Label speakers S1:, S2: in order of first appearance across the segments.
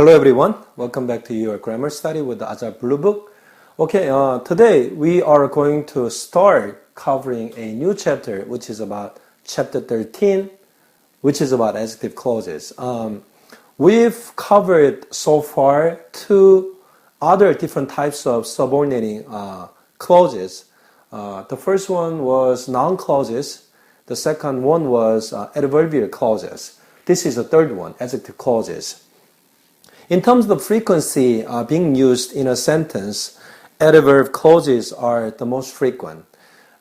S1: Hello everyone, welcome back to your grammar study with the Agile Blue Book. Okay, today we are going to start covering a new chapter, which is about chapter 13, which is about adjective clauses. We've covered so far two other different types of subordinating clauses. The first one was noun clauses. The second one was adverbial clauses. This is the third one, adjective clauses. In terms of the frequency being used in a sentence, adverb clauses are the most frequent.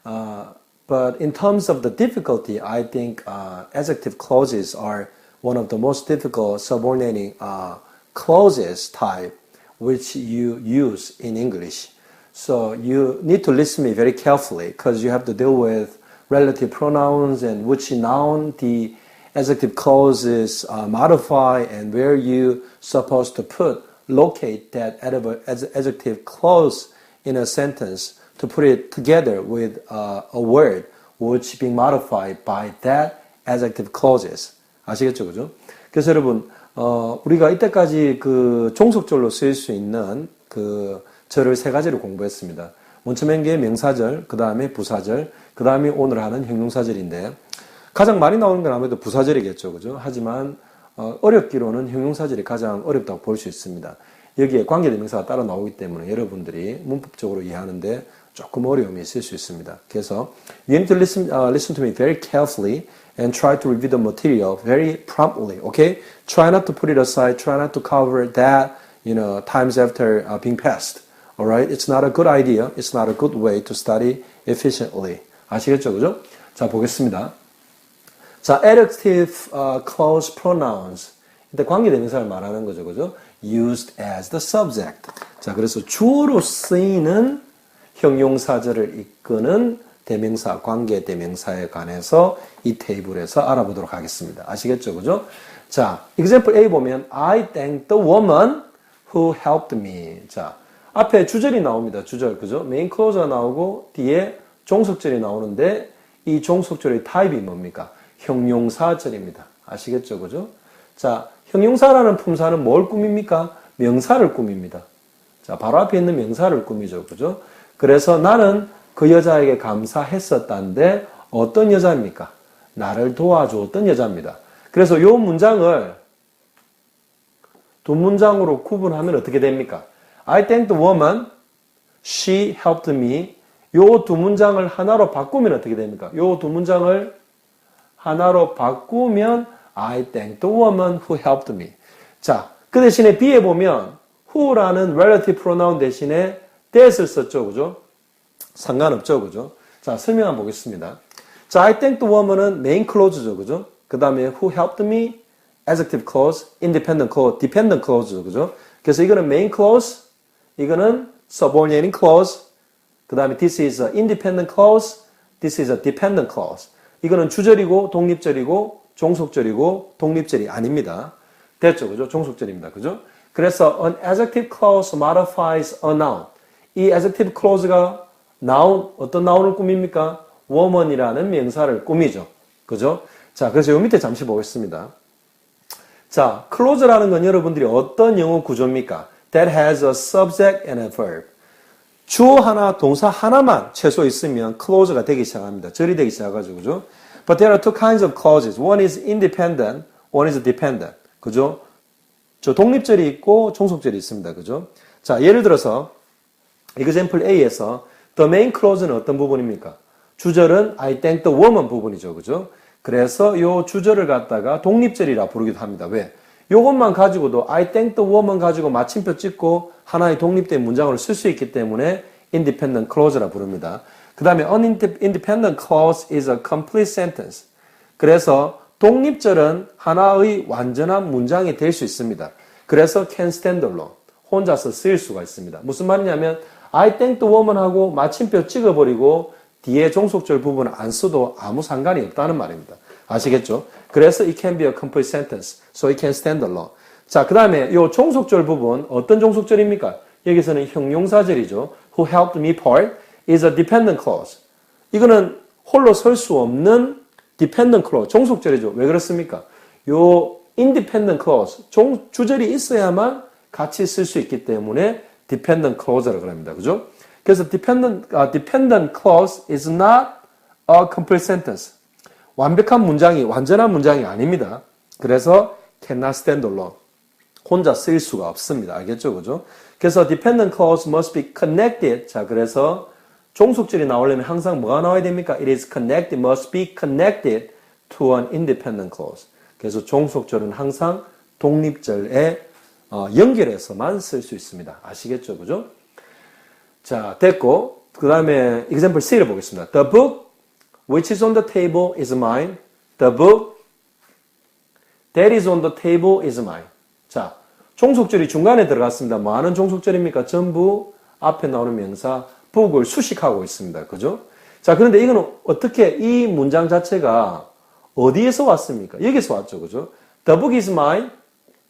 S1: But in terms of the difficulty, I think adjective clauses are one of the most difficult subordinating clauses type which you use in English. So you need to listen to me very carefully because you have to deal with relative pronouns and which noun the adjective clauses modify and where you supposed to locate that adjective clause in a sentence to put it together with a word which being modified by that adjective clauses. 아시겠죠, 그죠? 그래서 여러분, 우리가 이때까지 그 종속절로 쓰일 수 있는 그 절을 세 가지를 공부했습니다. 먼저 맨 게 명사절, 그 다음에 부사절, 그 다음에 오늘 하는 형용사절인데, 가장 많이 나오는 건 아무래도 부사절이겠죠, 그죠? 하지만 어렵기로는 형용사절이 가장 어렵다고 볼 수 있습니다. 여기에 관계대명사가 따로 나오기 때문에 여러분들이 문법적으로 이해하는데 조금 어려움이 있을 수 있습니다. 그래서 you need to listen to me very carefully and try to review the material very promptly. Okay? Try not to put it aside. Try not to cover that, times after being passed. All right? It's not a good idea. It's not a good way to study efficiently. 아시겠죠, 그죠? 자, 보겠습니다. 자, adjective clause pronouns. 이때 관계대명사를 말하는 거죠, 그죠? Used as the subject. 자, 그래서 주어로 쓰이는 형용사절을 이끄는 대명사, 관계대명사에 관해서 이 테이블에서 알아보도록 하겠습니다. 아시겠죠, 그죠? 자, example A 보면 I thank the woman who helped me. 자, 앞에 주절이 나옵니다. 주절, 그죠? 메인 클로즈가 나오고 뒤에 종속절이 나오는데 이 종속절의 타입이 뭡니까? 형용사절입니다. 아시겠죠, 그죠? 자, 형용사라는 품사는 뭘 꾸밉니까? 명사를 꾸밉니다. 자, 바로 앞에 있는 명사를 꾸미죠, 그죠? 그래서 나는 그 여자에게 감사했었다는데 어떤 여자입니까? 나를 도와주었던 여자입니다. 그래서 이 문장을 두 문장으로 구분하면 어떻게 됩니까? I thank the woman, she helped me. 이 두 문장을 하나로 바꾸면 어떻게 됩니까? 이 두 문장을 하나로 바꾸면 I thank the woman who helped me. 자, 그 대신에 B에 보면 who라는 relative pronoun 대신에 that을 썼죠, 그죠? 상관없죠, 그죠? 자, 설명 한번 보겠습니다. 자, I thank the woman은 main clause죠, 그죠? 그 다음에 who helped me, adjective clause, independent clause, dependent clause죠, 그죠? 그래서 이거는 main clause, 이거는 subordinating clause, 그 다음에 this is a independent clause, this is a dependent clause. 이거는 주절이고, 독립절이고, 종속절이고, 독립절이 아닙니다. 됐죠, 그죠? 종속절입니다, 그죠? 그래서 an adjective clause modifies a noun. 이 adjective clause가 noun, 어떤 noun을 꾸밉니까? woman이라는 명사를 꾸미죠. 그죠? 자, 그래서 요 밑에 잠시 보겠습니다. 자, clause라는 건 여러분들이 어떤 영어 구조입니까? That has a subject and a verb. 주어 하나, 동사 하나만 최소 있으면 clause가 되기 시작합니다. 절이 되기 시작하죠. 그죠? But there are two kinds of clauses. One is independent, one is dependent. 그죠? 저 독립절이 있고 종속절이 있습니다. 그죠? 자, 예를 들어서 example A에서 the main clause는 어떤 부분입니까? 주절은 I thank the woman 부분이죠. 그죠? 그래서 요 주절을 갖다가 독립절이라 부르기도 합니다. 왜? 요것만 가지고도 I thank the woman 가지고 마침표 찍고 하나의 독립된 문장으로 쓸 수 있기 때문에 independent clause라 부릅니다. 그 다음에 independent clause is a complete sentence. 그래서 독립절은 하나의 완전한 문장이 될 수 있습니다. 그래서 can stand alone. 혼자서 쓰일 수가 있습니다. 무슨 말이냐면 I thank the woman 하고 마침표 찍어버리고 뒤에 종속절 부분을 안 써도 아무 상관이 없다는 말입니다. 아시겠죠? 그래서 it can be a complete sentence. So it can stand alone. 자, 그 다음에 이 종속절 부분 어떤 종속절입니까? 여기서는 형용사절이죠. Who helped me part is a dependent clause. 이거는 홀로 설 수 없는 dependent clause, 종속절이죠. 왜 그렇습니까? 요 independent clause, 주절이 있어야만 같이 쓸 수 있기 때문에 dependent clause라고 합니다. 그죠? 그래서 dependent clause is not a complete sentence. 완벽한 문장이, 완전한 문장이 아닙니다. 그래서 cannot stand alone. 혼자 쓰일 수가 없습니다. 알겠죠? 그죠? 그래서 dependent clause must be connected. 자, 그래서 종속절이 나오려면 항상 뭐가 나와야 됩니까? It is connected, must be connected to an independent clause. 그래서 종속절은 항상 독립절에 연결해서만 쓸 수 있습니다. 아시겠죠? 그죠? 자, 됐고. 그 다음에 example C를 보겠습니다. The book which is on the table is mine. The book that is on the table is mine. 자, 종속절이 중간에 들어갔습니다. 뭐 하는 종속절입니까? 전부 앞에 나오는 명사 book을 수식하고 있습니다. 그죠? 자, 그런데 이거는 어떻게 이 문장 자체가 어디에서 왔습니까? 여기서 왔죠. 그죠? The book is mine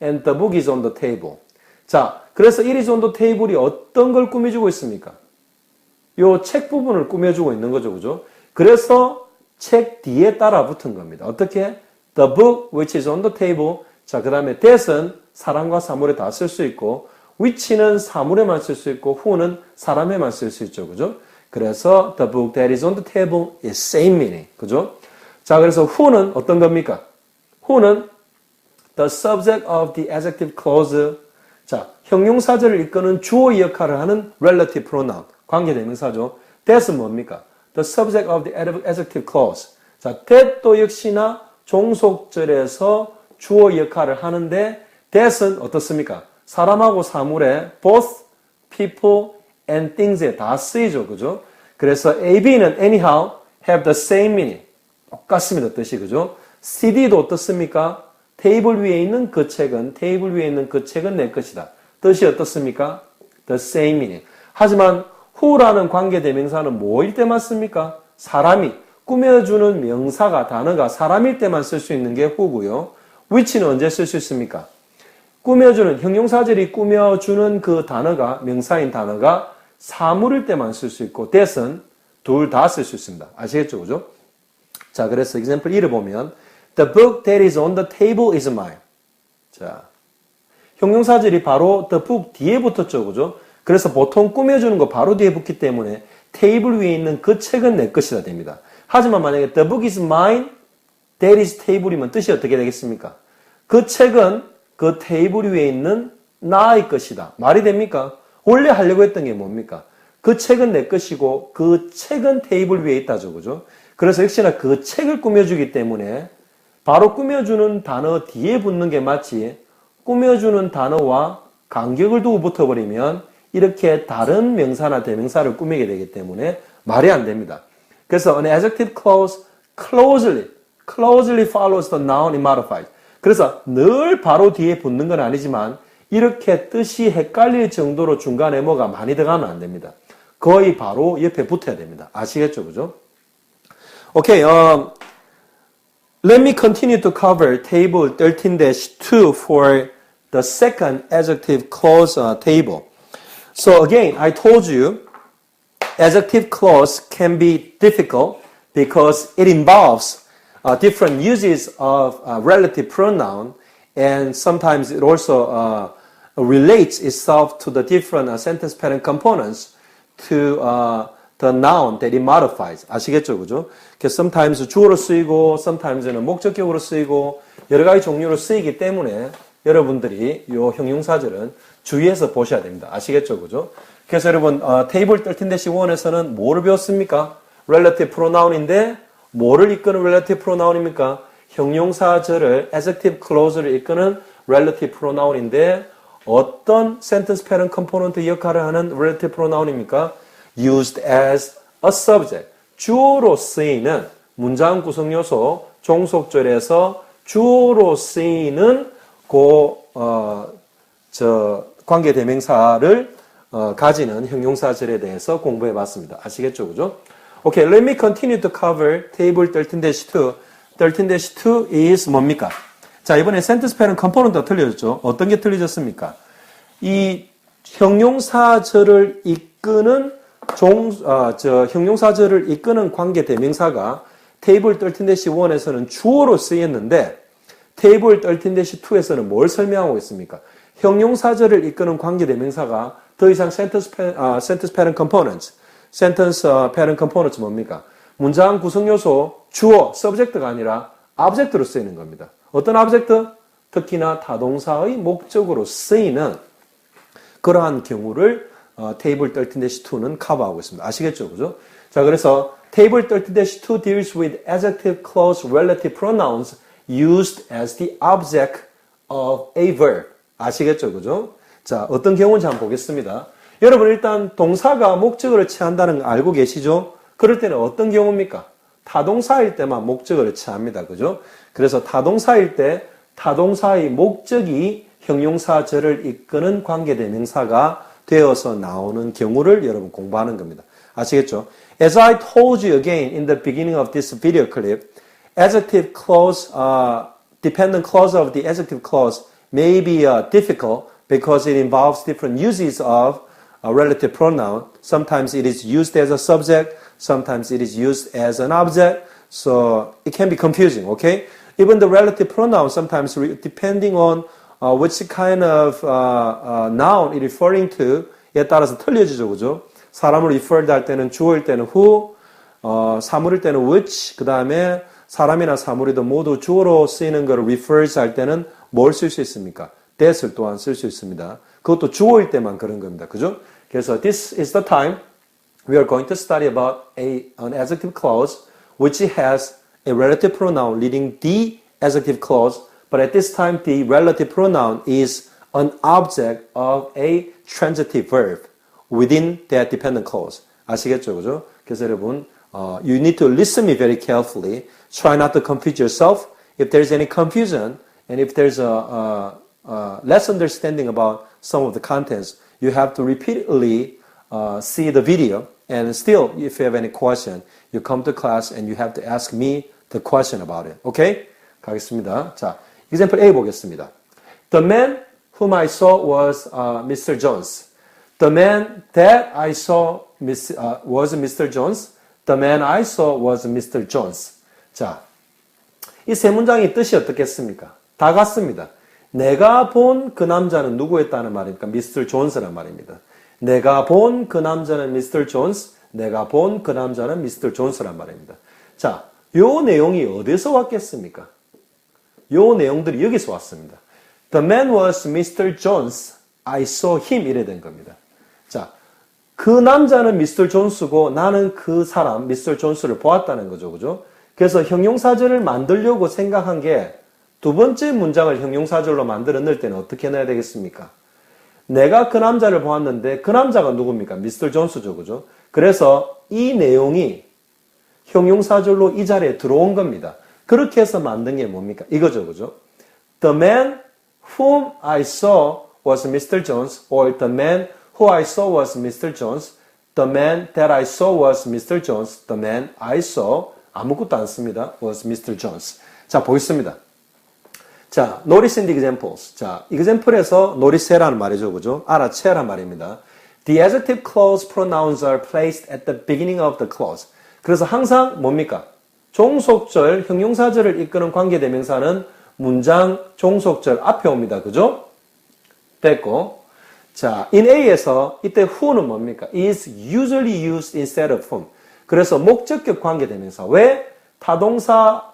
S1: and the book is on the table. 자, 그래서 it is on the table이 어떤 걸 꾸며주고 있습니까? 요 책 부분을 꾸며주고 있는 거죠. 그죠? 그래서 책 뒤에 따라 붙은 겁니다. 어떻게? The book which is on the table. 자, 그 다음에 that은 사람과 사물에 다 쓸 수 있고 which는 사물에만 쓸 수 있고 who는 사람에만 쓸 수 있죠. 그죠? 그래서 the book that is on the table is same meaning. 그죠? 자, 그래서 who는 어떤 겁니까? who는 the subject of the adjective clause. 자, 형용사절을 이끄는 주어의 역할을 하는 relative pronoun. 관계대명사죠. that은 뭡니까? The subject of the adjective clause. 자, that도 역시나 종속절에서 주어 역할을 하는데 that은 어떻습니까? 사람하고 사물에 both people and things에 다 쓰이죠. 그죠? 그래서 A, B는 anyhow have the same meaning. 똑같습니다. 뜻이. 그죠? CD도 어떻습니까? 테이블 위에 있는 그 책은 내 것이다. 뜻이 어떻습니까? The same meaning. 하지만 who라는 관계대명사는 뭐일 때만 씁니까? 사람이 꾸며주는 명사가 단어가 사람일 때만 쓸 수 있는 게 who고요. which는 언제 쓸 수 있습니까? 꾸며주는 형용사절이 꾸며주는 그 단어가 명사인 단어가 사물일 때만 쓸 수 있고 that은 둘 다 쓸 수 있습니다. 아시겠죠? 그죠? 자, 그래서 example 1을 보면 The book that is on the table is mine. 자, 형용사절이 바로 the book 뒤에 붙었죠. 그죠? 그래서 보통 꾸며주는 거 바로 뒤에 붙기 때문에 테이블 위에 있는 그 책은 내 것이다 됩니다. 하지만 만약에 the book is mine, that is table이면 뜻이 어떻게 되겠습니까? 그 책은 그 테이블 위에 있는 나의 것이다. 말이 됩니까? 원래 하려고 했던 게 뭡니까? 그 책은 내 것이고 그 책은 테이블 위에 있다죠. 그죠? 그래서 역시나 그 책을 꾸며주기 때문에 바로 꾸며주는 단어 뒤에 붙는 게 마치 꾸며주는 단어와 간격을 두고 붙어버리면 이렇게 다른 명사나 대명사를 꾸미게 되기 때문에 말이 안 됩니다. 그래서 an adjective clause closely follows the noun it modifies. 그래서 늘 바로 뒤에 붙는 건 아니지만 이렇게 뜻이 헷갈릴 정도로 중간에 뭐가 많이 들어가면 안 됩니다. 거의 바로 옆에 붙어야 됩니다. 아시겠죠? 그죠? 오케이, let me continue to cover table 13-2 for the second adjective clause table. So again, I told you adjective clause can be difficult because it involves different uses of relative pronoun, and sometimes it also relates itself to the different sentence pattern components to the noun that it modifies. 아시겠죠? 그죠? sometimes 주어로 쓰이고, sometimes는 목적격으로 쓰이고, 여러 가지 종류로 쓰이기 때문에 여러분들이 이 형용사절은 주의해서 보셔야 됩니다. 아시겠죠? 그죠? 그래서 여러분, 테이블 13-1에서는 뭐를 배웠습니까? relative pronoun인데, 뭐를 이끄는 relative pronoun입니까? 형용사절을, adjective clause를 이끄는 relative pronoun인데, 어떤 sentence pattern component 역할을 하는 relative pronoun입니까? used as a subject. 주어로 쓰이는 문장 구성 요소, 종속절에서 주어로 쓰이는 관계 대명사를 가지는 형용사절에 대해서 공부해 봤습니다. 아시겠죠? 그죠? Okay, let me continue to cover table 13-2. 13-2 is 뭡니까? 자, 이번에 sentence pattern component가 틀려졌죠? 어떤 게 틀려졌습니까? 이 형용사절을 이끄는 형용사절을 이끄는 관계 대명사가 테이블 13-1에서는 주어로 쓰였는데 테이블 13-2에서는 뭘 설명하고 있습니까? 형용사절을 이끄는 관계대명사가 더 이상 sentence pattern components, sentence pattern components 뭡니까? 문장 구성 요소, 주어, subject가 아니라 object로 쓰이는 겁니다. 어떤 object? 특히나 타동사의 목적으로 쓰이는 그러한 경우를 테이블 13-2는 커버하고 있습니다. 아시겠죠? 그죠? 자, 그래서 테이블 13-2 deals with adjective clause relative pronouns used as the object of a verb. 아시겠죠? 그죠? 자, 어떤 경우인지 한번 보겠습니다. 여러분 일단 동사가 목적어를 취한다는 거 알고 계시죠? 그럴 때는 어떤 경우입니까? 타동사일 때만 목적어를 취합니다. 그죠? 그래서 타동사일 때 타동사의 목적이 형용사절을 이끄는 관계대명사가 되어서 나오는 경우를 여러분 공부하는 겁니다. 아시겠죠? As I told you again in the beginning of this video clip, adjective clause, dependent clause of the adjective clause may be difficult because it involves different uses of a relative pronoun. Sometimes it is used as a subject, sometimes it is used as an object, so it can be confusing, okay? Even the relative pronoun sometimes depending on which kind of noun it referring to 에 따라서 틀려지죠, 그죠? 사람을 referred 할 때는 주어일 때는 who, 사물일 때는 which, 그 다음에 사람이나 사물이도 모두 주어로 쓰이는 것을 refers 할 때는 뭘 쓸 수 있습니까? that을 또한 쓸 수 있습니다. 그것도 주어일 때만 그런 겁니다. 그죠? 그래서 this is the time we are going to study about an adjective clause which has a relative pronoun leading the adjective clause, but at this time the relative pronoun is an object of a transitive verb within that dependent clause. 아시겠죠? 그죠? 그래서 여러분, you need to listen me very carefully. Try not to confuse yourself. If there's any confusion and if there's a less understanding about some of the contents, you have to repeatedly see the video. And still, if you have any question, you come to class and you have to ask me the question about it. Okay? 가겠습니다. 자, example A 보겠습니다. The man whom I saw was Mr. Jones. The man that I saw was Mr. Jones. The man I saw was Mr. Jones. 자, 이 세 문장의 뜻이 어떻겠습니까? 다 같습니다. 내가 본 그 남자는 누구였다는 말입니까? Mr. Jones란 말입니다. 내가 본 그 남자는 Mr. Jones. 내가 본 그 남자는 Mr. Jones란 말입니다. 자, 요 내용이 어디서 왔겠습니까? 요 내용들이 여기서 왔습니다. The man was Mr. Jones. I saw him. 이래 된 겁니다. 자, 그 남자는 Mr. Jones고 나는 그 사람 Mr. Jones를 보았다는 거죠. 그죠? 그래서 형용사절을 만들려고 생각한 게 두 번째 문장을 형용사절로 만들어 넣을 때는 어떻게 넣어야 되겠습니까? 내가 그 남자를 보았는데 그 남자가 누굽니까? Mr. Jones죠. 그죠? 그래서 이 내용이 형용사절로 이 자리에 들어온 겁니다. 그렇게 해서 만든 게 뭡니까? 이거죠. 그죠? The man whom I saw was Mr. Jones, or the man who I saw was Mr. Jones. The man that I saw was Mr. Jones. The man I saw 아무것도 안 씁니다. was Mr. Jones. 자, 보겠습니다. 자, notice in the examples. 자, example에서 notice라는 말이죠. 그죠? 알아채란 말입니다. The adjective clause pronouns are placed at the beginning of the clause. 그래서 항상 뭡니까? 종속절, 형용사절을 이끄는 관계대명사는 문장 종속절 앞에 옵니다. 그죠? 됐고. 자, in A에서 이때 who는 뭡니까? is usually used instead of whom. 그래서 목적격 관계대명사. 왜? 타동사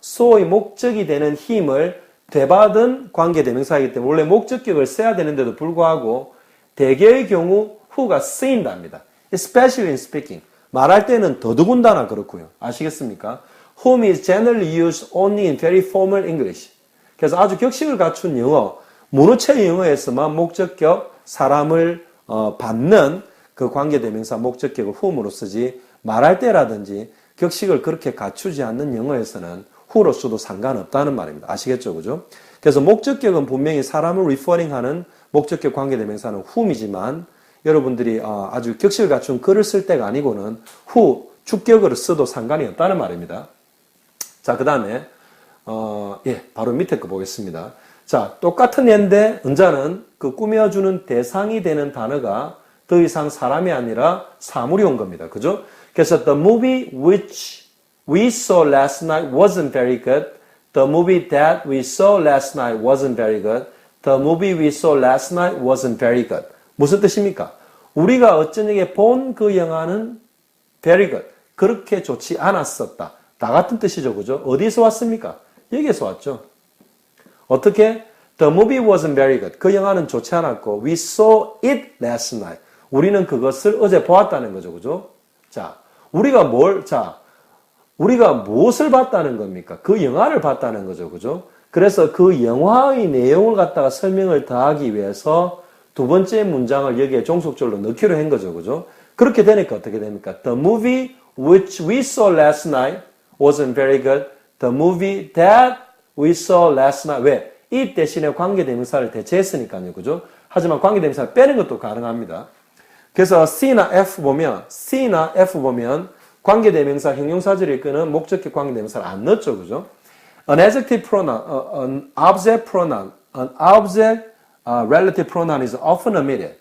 S1: so의 목적이 되는 힘을 되받은 관계대명사이기 때문에 원래 목적격을 써야 되는데도 불구하고 대개의 경우 who가 쓰인답니다. Especially in speaking. 말할 때는 더더군다나 그렇고요. 아시겠습니까? Whom is generally used only in very formal English. 그래서 아주 격식을 갖춘 영어, 문어체 영어에서만 목적격, 사람을 받는 그 관계대명사 목적격을 whom으로 쓰지 말할 때라든지 격식을 그렇게 갖추지 않는 영어에서는 who로 써도 상관없다는 말입니다. 아시겠죠? 그죠? 그래서 목적격은 분명히 사람을 referring하는 목적격 관계대명사는 whom이지만 여러분들이 아주 격식을 갖춘 글을 쓸 때가 아니고는 who, 주격으로 써도 상관이 없다는 말입니다. 자, 그 다음에 바로 밑에 거 보겠습니다. 자, 똑같은 예인데 은자는 그 꾸며주는 대상이 되는 단어가 더 이상 사람이 아니라 사물이 온 겁니다. 그죠? 그래서 the movie which we saw last night wasn't very good. The movie that we saw last night wasn't very good. The movie we saw last night wasn't very good. 무슨 뜻입니까? 우리가 어쩌녁에 본 그 영화는 very good. 그렇게 좋지 않았었다. 다 같은 뜻이죠. 그죠? 어디서 왔습니까? 여기에서 왔죠. 어떻게? The movie wasn't very good. 그 영화는 좋지 않았고 we saw it last night. 우리는 그것을 어제 보았다는 거죠. 그죠? 자, 우리가 무엇을 봤다는 겁니까? 그 영화를 봤다는 거죠. 그죠? 그래서 그 영화의 내용을 갖다가 설명을 더하기 위해서 두 번째 문장을 여기에 종속절로 넣기로 한 거죠. 그죠? 그렇게 되니까 어떻게 됩니까? The movie which we saw last night wasn't very good. The movie that we saw last night. 왜? 이 대신에 관계대명사를 대체했으니까요. 그죠? 하지만 관계대명사를 빼는 것도 가능합니다. 그래서 C나 F 보면 관계대명사 형용사절을 이끄는 목적격 관계대명사를 안 넣었죠. 그죠? An adjective pronoun, an object pronoun, an object relative pronoun is often omitted.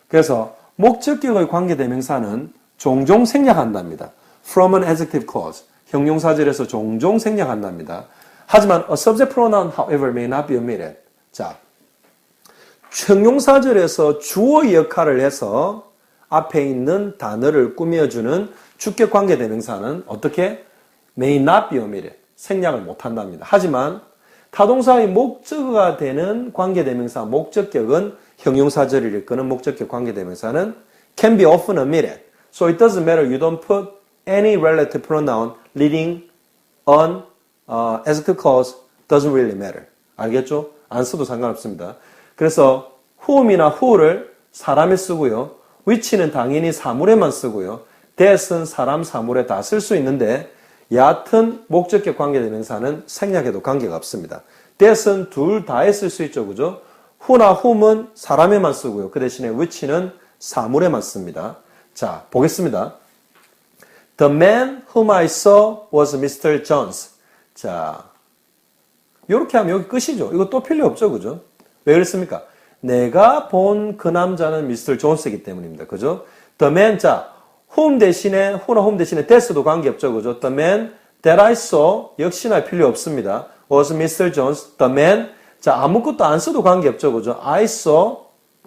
S1: 그래서 목적격의 관계대명사는 종종 생략한답니다. From an adjective clause. 형용사절에서 종종 생략한답니다. 하지만 a subject pronoun, however, may not be omitted. 자, 형용사절에서 주어의 역할을 해서 앞에 있는 단어를 꾸며주는 주격 관계대명사는 어떻게? may not be omitted. 생략을 못한답니다. 하지만 타동사의 목적어가 되는 관계대명사 목적격은 형용사절을 이끄는 목적격 관계대명사는 can be often omitted. So it doesn't matter. You don't put any relative pronoun leading on adjective clause. Doesn't really matter. 알겠죠? 안 써도 상관없습니다. 그래서 whom이나 who를 사람에 쓰고요. which는 당연히 사물에만 쓰고요. that은 사람, 사물에 다 쓸 수 있는데 얕은 목적격 관계대명사는 생략해도 관계가 없습니다. that은 둘 다에 쓸 수 있죠. 그죠? who나 whom은 사람에만 쓰고요. 그 대신에 which는 사물에만 씁니다. 자, 보겠습니다. The man whom I saw was Mr. Jones. 자, 이렇게 하면 여기 끝이죠. 이거 또 필요 없죠. 그죠? 왜 그랬습니까? 내가 본 그 남자는 Mr. Jones이기 때문입니다. 그죠? The man, 자, whom 대신에, who나 whom 대신에 that도 관계없죠. 그죠? The man that I saw, 역시나 필요 없습니다. was Mr. Jones. The man, 자, 아무것도 안 써도 관계없죠. 그죠? I saw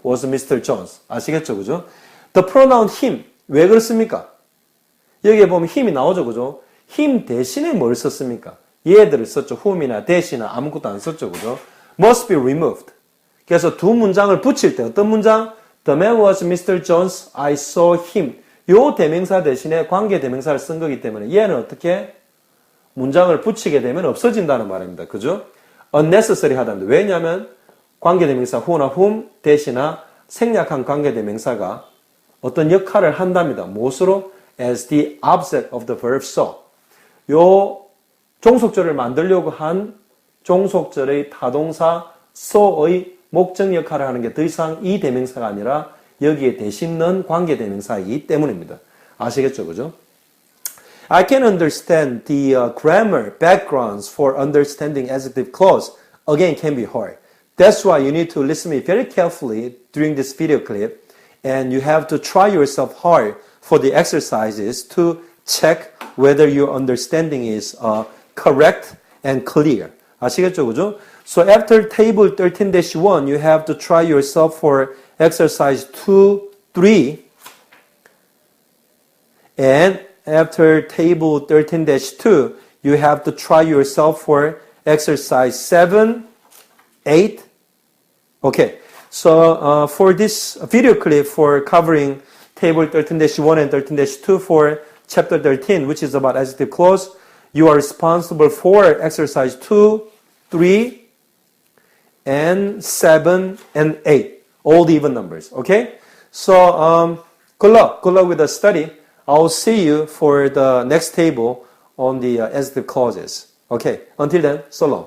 S1: was Mr. Jones. 아시겠죠? 그죠? The pronoun him. 왜 그렇습니까? 여기에 보면 힘이 나오죠. 그죠? him 대신에 뭘 썼습니까? 얘들을 썼죠. whom이나 that이나 아무것도 안 썼죠. 그죠? must be removed. 그래서 두 문장을 붙일 때 어떤 문장? The man was Mr. Jones. I saw him. 요 대명사 대신에 관계 대명사를 쓴 거기 때문에 얘는 어떻게 문장을 붙이게 되면 없어진다는 말입니다. 그죠? unnecessary 하다는데 왜냐하면 관계 대명사 who나 whom, that이나 생략한 관계 대명사가 어떤 역할을 한답니다. 무엇으로? as the object of the verb saw. 요 종속절을 만들려고 한 종속절의 타동사 saw의 목적 역할을 하는 게 더 이상 이 대명사가 아니라 여기에 대신 넣은 관계 대명사이기 때문입니다. 아시겠죠? 그죠? I can understand the grammar backgrounds for understanding adjective clause. Again, can be hard. That's why you need to listen to me very carefully during this video clip. And you have to try yourself hard for the exercises to check whether your understanding is correct and clear. 아시겠죠? 그죠? So after table 13-1, you have to try yourself for exercise 2, 3. And after table 13-2, you have to try yourself for exercise 7, 8. Okay. So for this video clip for covering table 13-1 and 13-2 for chapter 13, which is about adjective clause, you are responsible for exercise 2, 3, and 7 and 8. All the even numbers. Okay? So good luck. Good luck with the study. I'll see you for the next table on the adjective clauses. Okay? Until then, so long.